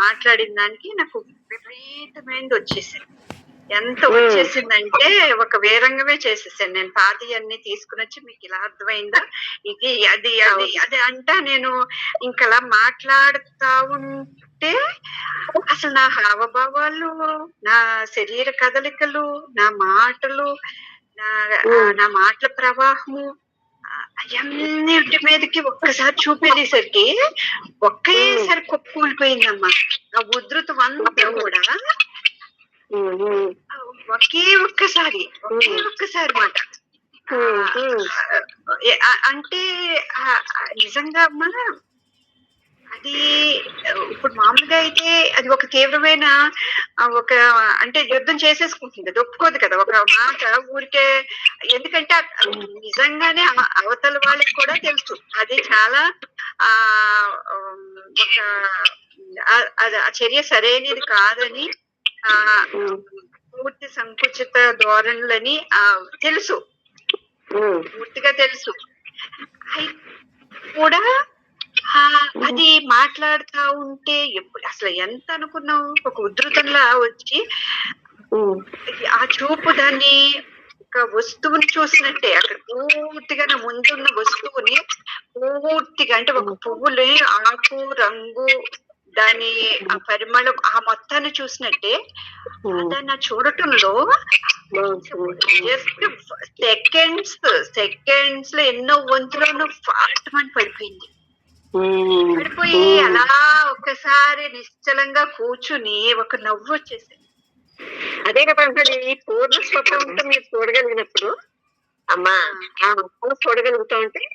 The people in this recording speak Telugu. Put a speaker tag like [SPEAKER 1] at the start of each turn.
[SPEAKER 1] మాట్లాడిన దానికి నాకు విపరీతమైనది వచ్చేసింది. ఎంత వచ్చేసిందంటే ఒక వేరంగమే చేసేసాను. నేను పాతయన్నీ తీసుకొనొచ్చి మీకిలా అర్థమైందా? ఇది అది అది అది అంటా నేను ఇంకలా మాట్లాడుతా ఉంటే అసలు నా హావభావాలు, నా శరీర కదలికలు, నా మాటలు, నా నా మాటల ప్రవాహము అయన్నిటి మీదకి ఒక్కసారి చూపెళ్ళేసరికి ఒకేసారి కూలిపోయిందమ్మా. ఆ ఉధృతం అంతా కూడా ఒకే ఒక్కసారి మాట. అంటే నిజంగా అమ్మా అది ఇప్పుడు మామూలుగా అయితే అది ఒక తీవ్రమైన ఒక అంటే యుద్ధం చేసేసుకుంటుంది. అది ఒప్పుకోదు కదా ఒక మాట ఊరికే. ఎందుకంటే నిజంగానే అవతల వాళ్ళకి కూడా తెలుసు అది చాలా ఆ ఒక అది ఆ చర్య సరైనది కాదని, ఆ పూర్తి సంకుచిత ధోరణులని తెలుసు, పూర్తిగా తెలుసు. కూడా అది మాట్లాడుతా ఉంటే ఎప్పుడు అసలు ఎంత అనుకున్నావు ఒక ఉధృతంలా వచ్చి ఆ చూపు దాన్ని ఒక వస్తువుని చూసినట్టే అక్కడ పూర్తిగా నా ముందున్న వస్తువుని పూర్తిగా అంటే ఒక పువ్వుని ఆకు రంగు దాని ఆ పరిమళం ఆ మొత్తాన్ని చూసినట్టే దాన్ని చూడటంలో జస్ట్ సెకండ్స్ లో ఎన్నో వంతులను ఫాస్ట్ మని పడిపోయింది. పడిపోయి అలా ఒక్కసారి నిశ్చలంగా కూర్చుని ఒక నవ్వు వచ్చేసింది.
[SPEAKER 2] అదే కదా అంటే ఈ పూర్ణ స్వతంతో మీరు చూడగలిగినప్పుడు అమ్మా చూడగలుగుతా ఉంటే